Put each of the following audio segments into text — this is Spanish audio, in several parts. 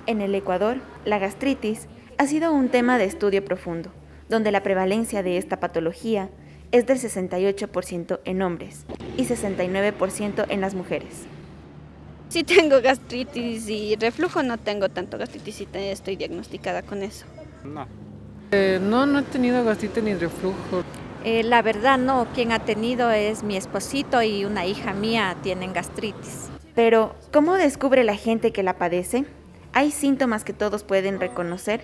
En el Ecuador, la gastritis ha sido un tema de estudio profundo, donde la prevalencia de esta patología es del 68% en hombres y 69% en las mujeres. Sí tengo gastritis y reflujo, no tengo tanto gastritis y estoy diagnosticada con eso. No. No he tenido gastritis ni reflujo. La verdad no, quien ha tenido es mi esposito y una hija mía tienen gastritis. Pero, ¿cómo descubre la gente que la padece? ¿Hay síntomas que todos pueden reconocer?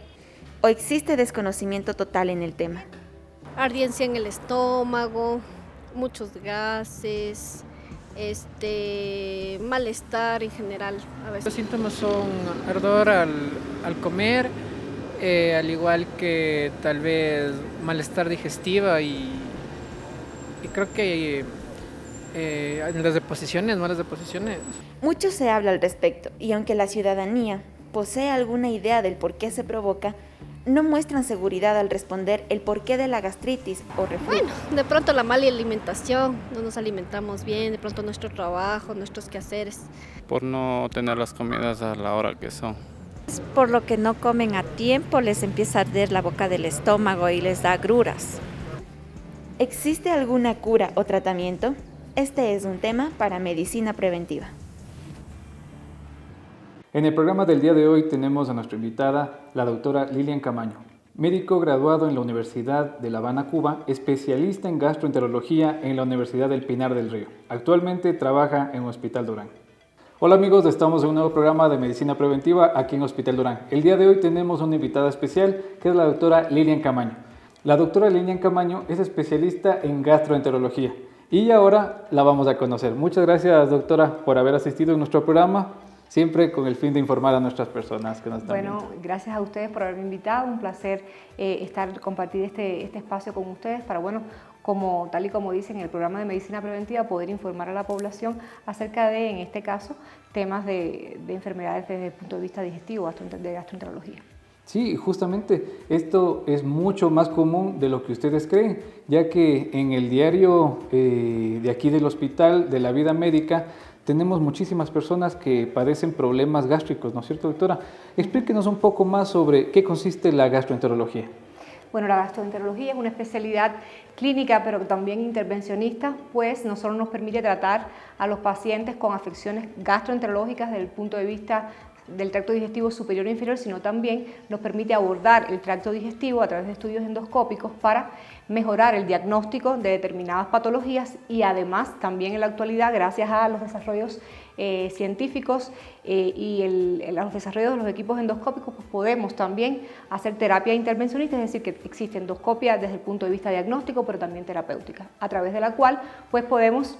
¿O existe desconocimiento total en el tema? Ardiencia en el estómago, muchos gases, malestar en general a veces. Los síntomas son ardor al comer, al igual que tal vez malestar digestiva y creo que en las deposiciones, malas deposiciones. Mucho se habla al respecto y aunque la ciudadanía posee alguna idea del por qué se provoca, no muestran seguridad al responder el porqué de la gastritis o reflujo. Bueno, de pronto la mala alimentación, no nos alimentamos bien, de pronto nuestro trabajo, nuestros quehaceres. Por no tener las comidas a la hora que son. Por lo que no comen a tiempo les empieza a arder la boca del estómago y les da agruras. ¿Existe alguna cura o tratamiento? Este es un tema para medicina preventiva. En el programa del día de hoy tenemos a nuestra invitada, la doctora Lilian Camaño, médico graduado en la Universidad de La Habana, Cuba, especialista en gastroenterología en la Universidad del Pinar del Río. Actualmente trabaja en Hospital Durán. Hola amigos, estamos en un nuevo programa de medicina preventiva aquí en Hospital Durán. El día de hoy tenemos una invitada especial que es la doctora Lilian Camaño. La doctora Lilian Camaño es especialista en gastroenterología y ahora la vamos a conocer. Muchas gracias doctora por haber asistido a nuestro programa. Siempre con el fin de informar a nuestras personas que nos están viendo. Gracias a ustedes por haberme invitado, un placer compartir este espacio con ustedes para, tal y como dicen en el programa de medicina preventiva, poder informar a la población acerca de, en este caso, temas de enfermedades desde el punto de vista digestivo, de gastroenterología. Sí, justamente esto es mucho más común de lo que ustedes creen, ya que en el diario de aquí del hospital, de la vida médica, tenemos muchísimas personas que padecen problemas gástricos, ¿no es cierto, doctora? Explíquenos un poco más sobre qué consiste la gastroenterología. Bueno, la gastroenterología es una especialidad clínica, pero también intervencionista, pues no solo nos permite tratar a los pacientes con afecciones gastroenterológicas desde el punto de vista del tracto digestivo superior e inferior, sino también nos permite abordar el tracto digestivo a través de estudios endoscópicos para mejorar el diagnóstico de determinadas patologías y además también en la actualidad, gracias a los desarrollos científicos y los desarrollos de los equipos endoscópicos, pues podemos también hacer terapia intervencionista, es decir, que existe endoscopia desde el punto de vista diagnóstico, pero también terapéutica, a través de la cual pues podemos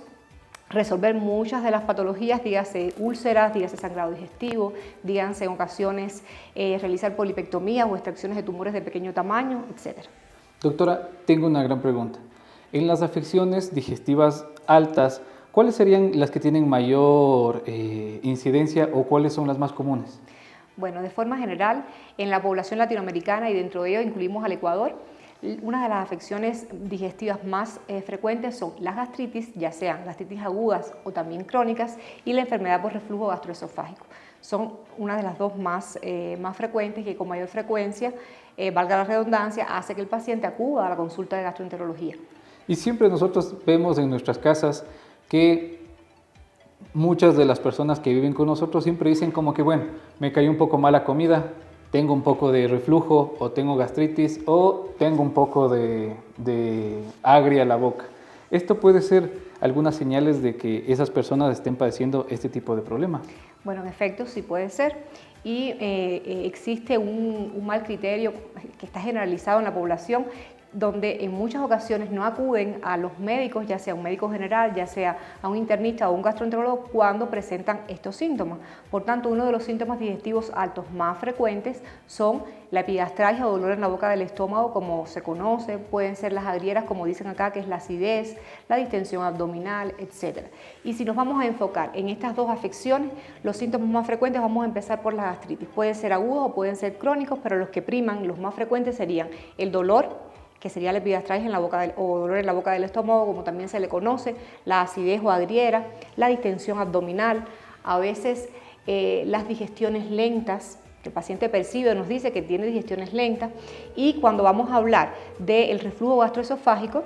resolver muchas de las patologías, dígase úlceras, dígase sangrado digestivo, díganse en ocasiones realizar polipectomías o extracciones de tumores de pequeño tamaño, etc. Doctora, tengo una gran pregunta. En las afecciones digestivas altas, ¿cuáles serían las que tienen mayor incidencia o cuáles son las más comunes? Bueno, de forma general, en la población latinoamericana y dentro de ello incluimos al Ecuador, una de las afecciones digestivas más frecuentes son las gastritis, ya sean gastritis agudas o también crónicas, y la enfermedad por reflujo gastroesofágico. Son una de las dos más frecuentes y que con mayor frecuencia, valga la redundancia, hace que el paciente acuda a la consulta de gastroenterología. Y siempre nosotros vemos en nuestras casas que muchas de las personas que viven con nosotros siempre dicen como que, bueno, me cayó un poco mala comida, tengo un poco de reflujo o tengo gastritis o tengo un poco de agria la boca. ¿Esto puede ser algunas señales de que esas personas estén padeciendo este tipo de problema? Bueno, en efecto sí puede ser y existe un mal criterio que está generalizado en la población donde en muchas ocasiones no acuden a los médicos, ya sea un médico general, ya sea a un internista o un gastroenterólogo cuando presentan estos síntomas. Por tanto, uno de los síntomas digestivos altos más frecuentes son la epigastralgia o dolor en la boca del estómago, como se conoce, pueden ser las agrieras, como dicen acá, que es la acidez, la distensión abdominal, etc. Y si nos vamos a enfocar en estas dos afecciones, los síntomas más frecuentes, vamos a empezar por la gastritis. Pueden ser agudos o pueden ser crónicos, pero los que priman, los más frecuentes serían el dolor, que sería la epigastralgia en la boca o dolor en la boca del estómago, como también se le conoce, la acidez o agriera, la distensión abdominal, a veces las digestiones lentas, El paciente percibe o nos dice que tiene digestiones lentas, y cuando vamos a hablar del reflujo gastroesofágico,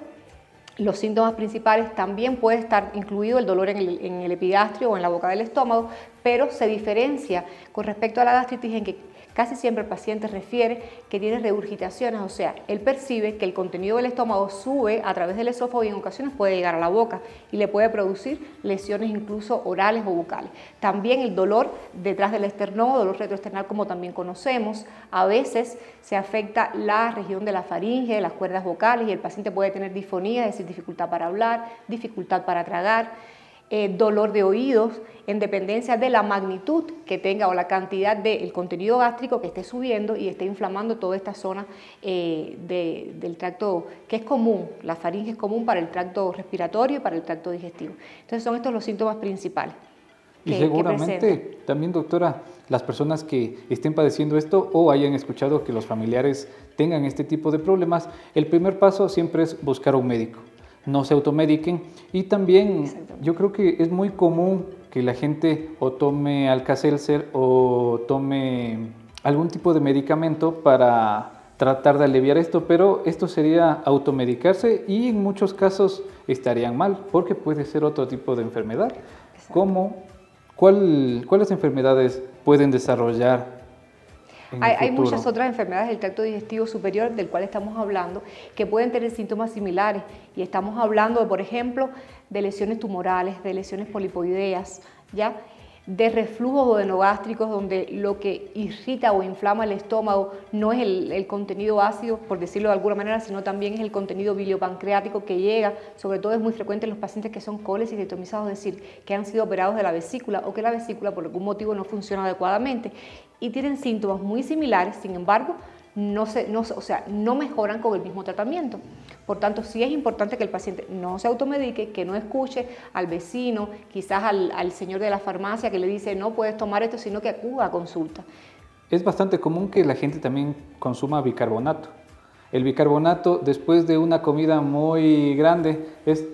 los síntomas principales también puede estar incluido el dolor en el epigastrio o en la boca del estómago, pero se diferencia con respecto a la gastritis en que casi siempre el paciente refiere que tiene regurgitaciones, o sea, él percibe que el contenido del estómago sube a través del esófago y en ocasiones puede llegar a la boca y le puede producir lesiones incluso orales o bucales. También el dolor detrás del esternón, dolor retroesternal como también conocemos, a veces se afecta la región de la faringe, de las cuerdas vocales, y el paciente puede tener disfonía, es decir, dificultad para hablar, dificultad para tragar, dolor de oídos, en dependencia de la magnitud que tenga o la cantidad del contenido gástrico que esté subiendo y esté inflamando toda esta zona del tracto, que es común, la faringe es común para el tracto respiratorio y para el tracto digestivo. Entonces son estos los síntomas principales. Y seguramente también, doctora, las personas que estén padeciendo esto o hayan escuchado que los familiares tengan este tipo de problemas, el primer paso siempre es buscar a un médico. No se automediquen, y también yo creo que es muy común que la gente o tome Alka-Seltzer o tome algún tipo de medicamento para tratar de aliviar esto, pero esto sería automedicarse y en muchos casos estarían mal porque puede ser otro tipo de enfermedad. ¿Cuáles enfermedades pueden desarrollar? Hay muchas otras enfermedades del tracto digestivo superior del cual estamos hablando que pueden tener síntomas similares, y estamos hablando, por ejemplo, de lesiones tumorales, de lesiones polipoideas, ¿ya? De reflujos duodenogástricos, donde lo que irrita o inflama el estómago no es el contenido ácido, por decirlo de alguna manera, sino también es el contenido biliopancreático que llega. Sobre todo es muy frecuente en los pacientes que son colecistectomizados, es decir, que han sido operados de la vesícula o que la vesícula por algún motivo no funciona adecuadamente, y tienen síntomas muy similares, sin embargo, no mejoran con el mismo tratamiento. Por tanto, sí es importante que el paciente no se automedique, que no escuche al vecino, quizás al señor de la farmacia que le dice no puedes tomar esto, sino que acuda a consulta. Es bastante común que la gente también consuma bicarbonato. El bicarbonato, después de una comida muy grande,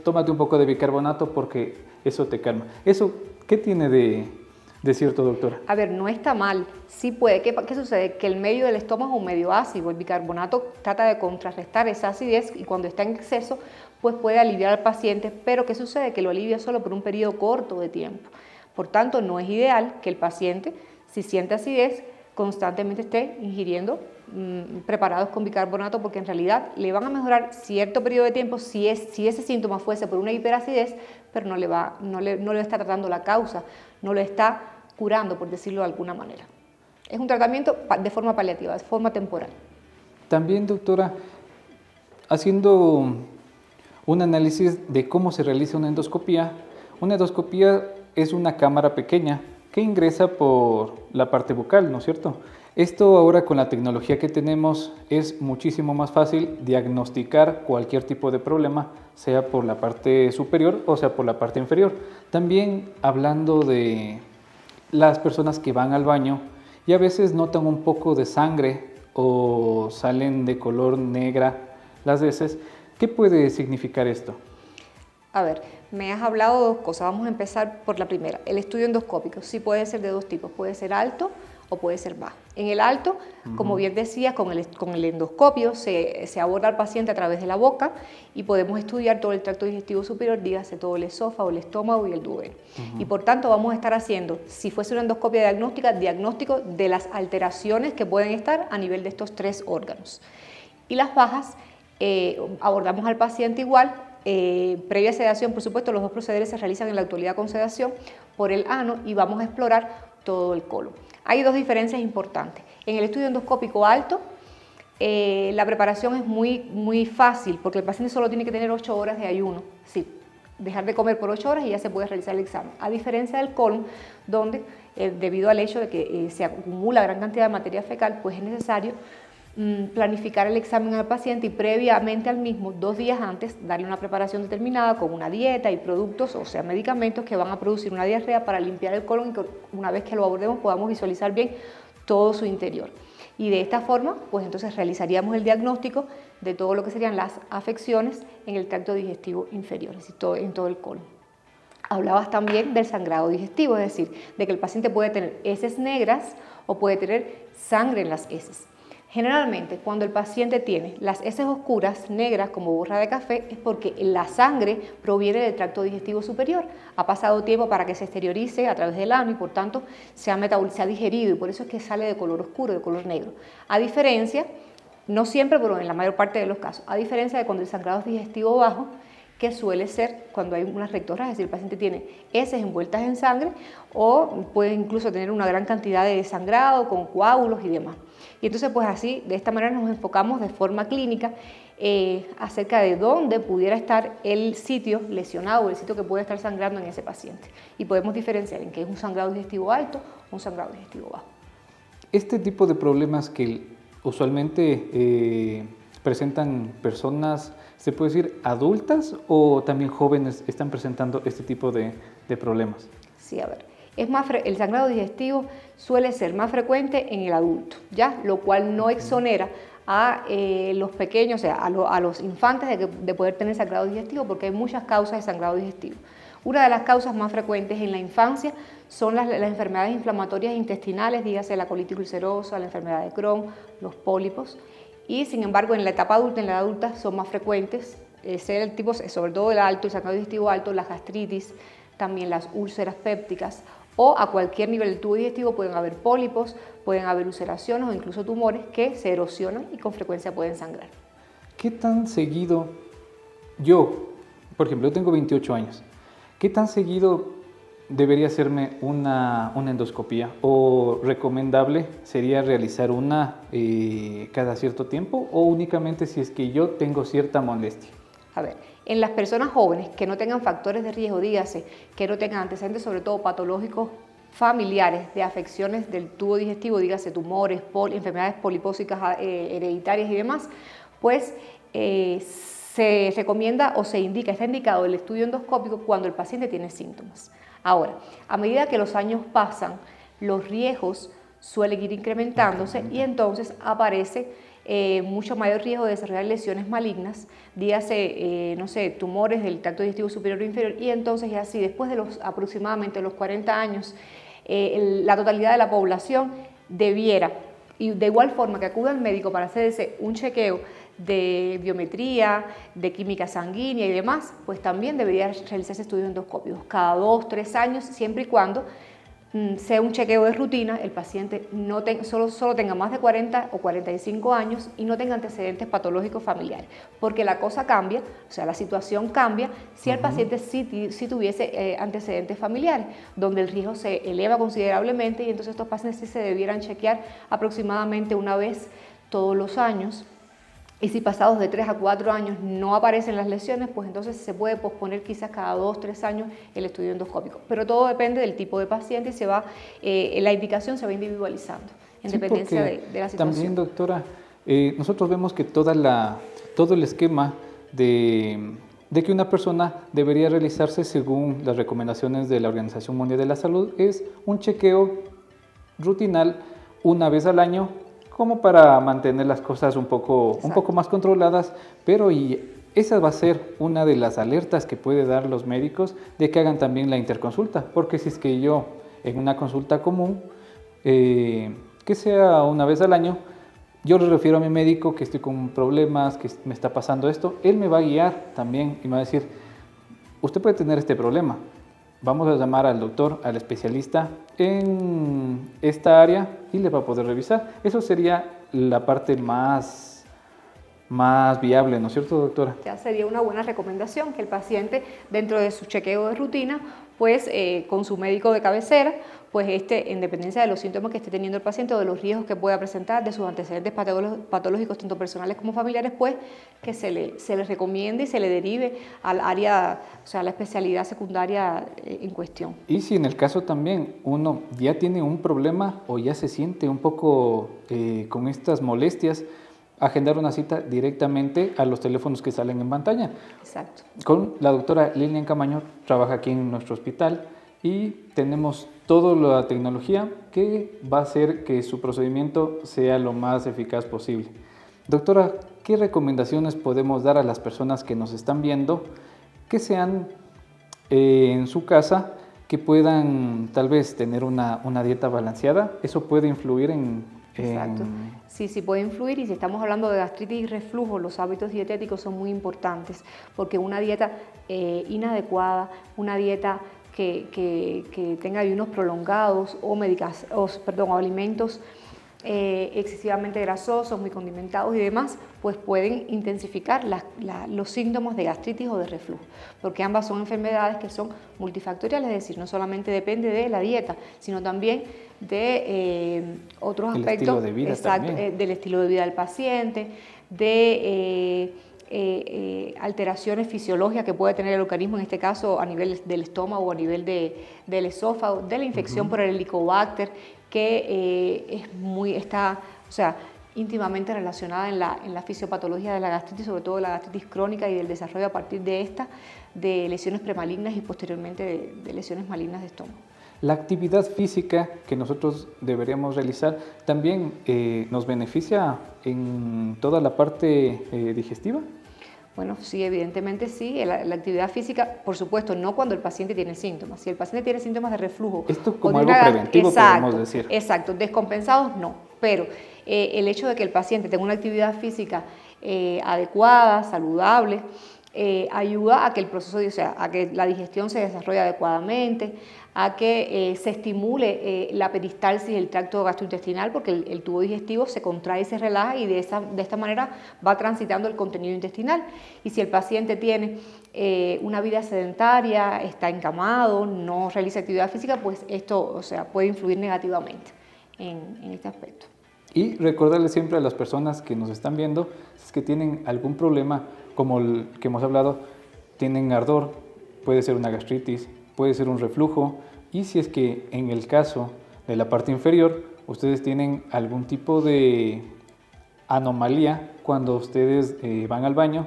tómate un poco de bicarbonato porque eso te calma. ¿Eso qué tiene de cierto, doctora? A ver, no está mal, sí puede. ¿Qué sucede? Que el medio del estómago es un medio ácido, el bicarbonato trata de contrarrestar esa acidez y cuando está en exceso, pues puede aliviar al paciente, pero ¿qué sucede? Que lo alivia solo por un periodo corto de tiempo. Por tanto, no es ideal que el paciente, si siente acidez, constantemente esté ingiriendo preparados con bicarbonato, porque en realidad le van a mejorar cierto periodo de tiempo si ese síntoma fuese por una hiperacidez, pero no le está tratando la causa, no lo está curando, por decirlo de alguna manera. Es un tratamiento de forma paliativa, de forma temporal. También, doctora, haciendo un análisis de cómo se realiza una endoscopía es una cámara pequeña que ingresa por la parte bucal, ¿no es cierto? Esto ahora con la tecnología que tenemos es muchísimo más fácil diagnosticar cualquier tipo de problema, sea por la parte superior o sea por la parte inferior. También hablando de las personas que van al baño y a veces notan un poco de sangre o salen de color negra las heces, ¿qué puede significar esto? A ver, me has hablado de dos cosas. Vamos a empezar por la primera. El estudio endoscópico sí puede ser de dos tipos, puede ser alto o puede ser bajo. En el alto, como bien decía, con el endoscopio se aborda al paciente a través de la boca y podemos estudiar todo el tracto digestivo superior, dígase todo el esófago, el estómago y el duodeno. Y por tanto vamos a estar haciendo, si fuese una endoscopia diagnóstica, diagnóstico de las alteraciones que pueden estar a nivel de estos tres órganos. Y las bajas, abordamos al paciente igual, previa sedación, por supuesto, los dos procederes se realizan en la actualidad con sedación por el ano y vamos a explorar todo el colon. Hay dos diferencias importantes. En el estudio endoscópico alto, la preparación es muy fácil porque el paciente solo tiene que tener 8 horas de ayuno, sí, dejar de comer por 8 horas y ya se puede realizar el examen. A diferencia del colon, donde debido al hecho de que se acumula gran cantidad de materia fecal, pues es necesario planificar el examen al paciente y previamente al mismo, 2 días antes, darle una preparación determinada con una dieta y productos, o sea, medicamentos que van a producir una diarrea para limpiar el colon y que una vez que lo abordemos podamos visualizar bien todo su interior. Y de esta forma, pues entonces realizaríamos el diagnóstico de todo lo que serían las afecciones en el tracto digestivo inferior, es decir, en todo el colon. Hablabas también del sangrado digestivo, es decir, de que el paciente puede tener heces negras o puede tener sangre en las heces. Generalmente, cuando el paciente tiene las heces oscuras, negras, como borra de café, es porque la sangre proviene del tracto digestivo superior. Ha pasado tiempo para que se exteriorice a través del ano y, por tanto, se ha digerido, y por eso es que sale de color oscuro, de color negro. A diferencia, no siempre, pero en la mayor parte de los casos, a diferencia de cuando el sangrado es digestivo bajo, que suele ser cuando hay unas rectorragias, es decir, el paciente tiene heces envueltas en sangre o puede incluso tener una gran cantidad de sangrado con coágulos y demás. Y entonces, pues así, de esta manera nos enfocamos de forma clínica acerca de dónde pudiera estar el sitio lesionado o el sitio que puede estar sangrando en ese paciente. Y podemos diferenciar en que es un sangrado digestivo alto o un sangrado digestivo bajo. Este tipo de problemas que usualmente presentan personas, ¿se puede decir adultas o también jóvenes están presentando este tipo de problemas? Sí, a ver. El sangrado digestivo suele ser más frecuente en el adulto, ¿ya? Lo cual no exonera a los pequeños, o sea, a los infantes de poder tener sangrado digestivo, porque hay muchas causas de sangrado digestivo. Una de las causas más frecuentes en la infancia son las enfermedades inflamatorias intestinales, dígase la colitis ulcerosa, la enfermedad de Crohn, los pólipos, y sin embargo en la etapa adulta, en la edad adulta, son más frecuentes, el tipo, sobre todo el sangrado digestivo alto, la gastritis, también las úlceras pépticas, o a cualquier nivel del tubo digestivo pueden haber pólipos, pueden haber ulceraciones o incluso tumores que se erosionan y con frecuencia pueden sangrar. ¿Qué tan seguido por ejemplo, yo tengo 28 años, qué tan seguido debería hacerme una endoscopía o recomendable sería realizar una cada cierto tiempo o únicamente si es que yo tengo cierta molestia? A ver, en las personas jóvenes que no tengan factores de riesgo, dígase, que no tengan antecedentes sobre todo patológicos familiares de afecciones del tubo digestivo, dígase tumores, enfermedades polipósicas hereditarias y demás, pues se recomienda o se indica, está indicado el estudio endoscópico cuando el paciente tiene síntomas. Ahora, a medida que los años pasan, los riesgos suelen ir incrementándose y entonces aparece mucho mayor riesgo de desarrollar lesiones malignas, dígase, tumores del tracto digestivo superior o inferior, y entonces ya así, después de aproximadamente los 40 años, la totalidad de la población debiera, y de igual forma que acuda al médico para hacerse un chequeo de biometría, de química sanguínea y demás, pues también debería realizarse estudios endoscópicos cada 2 o 3 años, siempre y cuando sea un chequeo de rutina, el paciente solo tenga más de 40 o 45 años y no tenga antecedentes patológicos familiares, porque la cosa cambia, o sea, la situación cambia si el paciente sí tuviese antecedentes familiares, donde el riesgo se eleva considerablemente y entonces estos pacientes sí se debieran chequear aproximadamente una vez todos los años. Y si pasados de 3 a 4 años no aparecen las lesiones, pues entonces se puede posponer quizás cada 2 o 3 años el estudio endoscópico. Pero todo depende del tipo de paciente y la indicación se va individualizando en dependencia de la situación. También, doctora, nosotros vemos que todo el esquema de que una persona debería realizarse según las recomendaciones de la Organización Mundial de la Salud es un chequeo rutinal una vez al año, como para mantener las cosas un poco más controladas, pero esa va a ser una de las alertas que puede dar los médicos de que hagan también la interconsulta, porque si es que yo en una consulta común, que sea una vez al año, yo le refiero a mi médico que estoy con problemas, que me está pasando esto, él me va a guiar también y me va a decir, usted puede tener este problema, vamos a llamar al doctor, al especialista en esta área y le va a poder revisar. Eso sería la parte más viable, ¿no es cierto, doctora? Ya sería una buena recomendación que el paciente, dentro de su chequeo de rutina, pues con su médico de cabecera, pues en dependencia de los síntomas que esté teniendo el paciente o de los riesgos que pueda presentar, de sus antecedentes patológicos, tanto personales como familiares, pues que se le recomiende y se le derive al área, o sea, a la especialidad secundaria en cuestión. Y si en el caso también uno ya tiene un problema o ya se siente un poco con estas molestias, agendar una cita directamente a los teléfonos que salen en pantalla. Exacto. Con la doctora Lilian Camaño, trabaja aquí en nuestro hospital y tenemos toda la tecnología que va a hacer que su procedimiento sea lo más eficaz posible. Doctora, ¿qué recomendaciones podemos dar a las personas que nos están viendo que sean en su casa que puedan tal vez tener una dieta balanceada. ¿Eso puede influir en...? Exacto. Sí puede influir, y si estamos hablando de gastritis y reflujo, los hábitos dietéticos son muy importantes, porque una dieta inadecuada, una dieta que tenga ayunos prolongados o alimentos excesivamente grasosos, muy condimentados y demás, pues pueden intensificar los síntomas de gastritis o de reflujo, porque ambas son enfermedades que son multifactoriales, es decir, no solamente depende de la dieta, sino también de otros aspectos, estilo de vida también. Del estilo de vida del paciente, de alteraciones fisiológicas que puede tener el organismo, en este caso a nivel del estómago o a nivel del esófago, de la infección por el Helicobacter, que está íntimamente relacionada en la fisiopatología de la gastritis, sobre todo de la gastritis crónica y del desarrollo a partir de esta, de lesiones premalignas y posteriormente de lesiones malignas de estómago. La actividad física que nosotros deberíamos realizar también nos beneficia en toda la parte digestiva. Bueno, sí, evidentemente sí. La actividad física, por supuesto, no cuando el paciente tiene síntomas. Si el paciente tiene síntomas de reflujo... Esto como algo preventivo, podemos decir. Exacto, descompensados no, pero el hecho de que el paciente tenga una actividad física adecuada, saludable, ayuda a que el proceso, a que la digestión se desarrolle adecuadamente, a que se estimule la peristalsis del tracto gastrointestinal, porque el tubo digestivo se contrae y se relaja, y de esta manera va transitando el contenido intestinal. Y si el paciente tiene una vida sedentaria, está encamado, no realiza actividad física, pues esto puede influir negativamente en este aspecto. Y recordarle siempre a las personas que nos están viendo, si es que tienen algún problema, como el que hemos hablado, tienen ardor, puede ser una gastritis, puede ser un reflujo, y si es que en el caso de la parte inferior ustedes tienen algún tipo de anomalía cuando ustedes van al baño,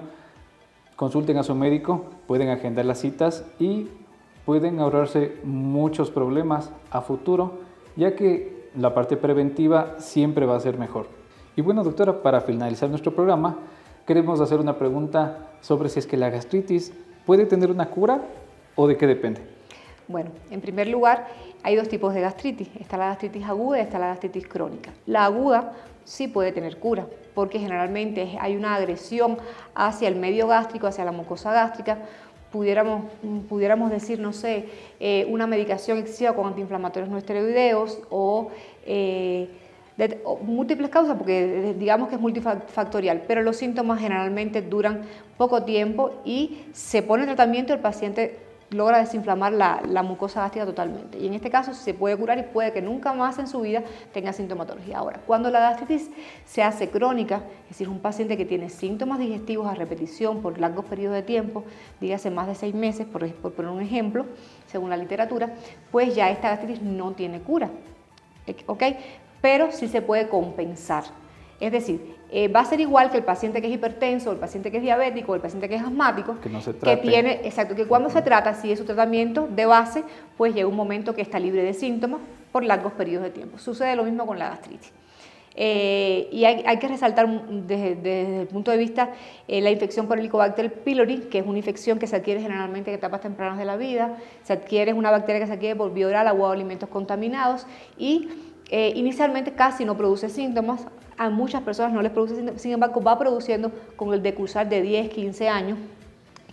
consulten a su médico, pueden agendar las citas y pueden ahorrarse muchos problemas a futuro, ya que la parte preventiva siempre va a ser mejor. Y bueno, doctora, para finalizar nuestro programa, queremos hacer una pregunta sobre si es que la gastritis puede tener una cura o de qué depende. Bueno, en primer lugar, hay dos tipos de gastritis. Está la gastritis aguda y está la gastritis crónica. La aguda sí puede tener cura, porque generalmente hay una agresión hacia el medio gástrico, hacia la mucosa gástrica. Pudiéramos decir, no sé, una medicación excesiva con antiinflamatorios no esteroideos o múltiples causas, porque digamos que es multifactorial, pero los síntomas generalmente duran poco tiempo y se pone en tratamiento, el paciente logra desinflamar la mucosa gástrica totalmente. Y en este caso se puede curar y puede que nunca más en su vida tenga sintomatología. Ahora, cuando la gastritis se hace crónica, es decir, un paciente que tiene síntomas digestivos a repetición por largos periodos de tiempo, dígase más de 6 meses, por poner un ejemplo, según la literatura, pues ya esta gastritis no tiene cura, ¿ok? Pero sí se puede compensar. Es decir, va a ser igual que el paciente que es hipertenso, el paciente que es diabético, el paciente que es asmático, que no se trate. Que cuando se trata, si es su tratamiento de base, pues llega un momento que está libre de síntomas por largos periodos de tiempo. Sucede lo mismo con la gastritis. Y hay que resaltar desde el punto de vista la infección por Helicobacter pylori, que es una infección que se adquiere generalmente en etapas tempranas de la vida, es una bacteria que se adquiere por vía oral, agua o alimentos contaminados, y inicialmente casi no produce síntomas, a muchas personas no les produce síntomas, sin embargo va produciendo con el decursar de 10, 15 años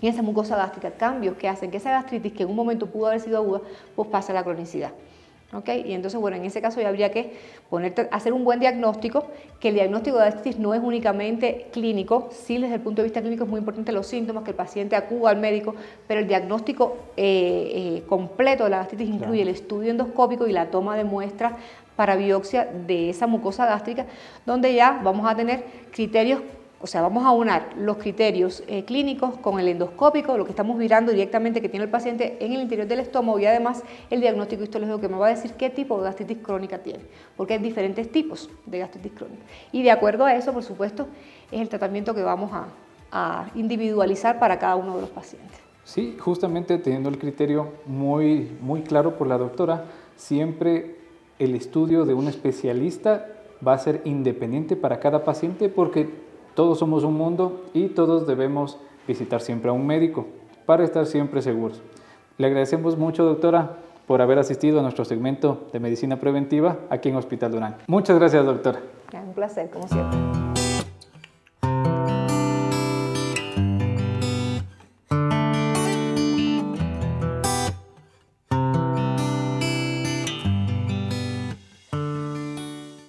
en esa mucosa gástrica cambios que hacen que esa gastritis, que en un momento pudo haber sido aguda, pues pase a la cronicidad. ¿Okay? Y entonces, bueno, en ese caso ya habría que hacer un buen diagnóstico, que el diagnóstico de gastritis no es únicamente clínico, sí desde el punto de vista clínico es muy importante los síntomas, que el paciente acuda al médico, pero el diagnóstico completo de la gastritis incluye el estudio endoscópico y la toma de muestras para biopsia de esa mucosa gástrica, donde ya vamos a tener criterios, o sea, vamos a unar los criterios clínicos con el endoscópico, lo que estamos mirando directamente que tiene el paciente en el interior del estómago, y además el diagnóstico histológico que me va a decir qué tipo de gastritis crónica tiene, porque hay diferentes tipos de gastritis crónica. Y de acuerdo a eso, por supuesto, es el tratamiento que vamos a individualizar para cada uno de los pacientes. Sí, justamente teniendo el criterio muy claro por la doctora, siempre el estudio de un especialista va a ser independiente para cada paciente, porque todos somos un mundo y todos debemos visitar siempre a un médico para estar siempre seguros. Le agradecemos mucho, doctora, por haber asistido a nuestro segmento de medicina preventiva aquí en Hospital Durán. Muchas gracias, doctora. Un placer, como siempre.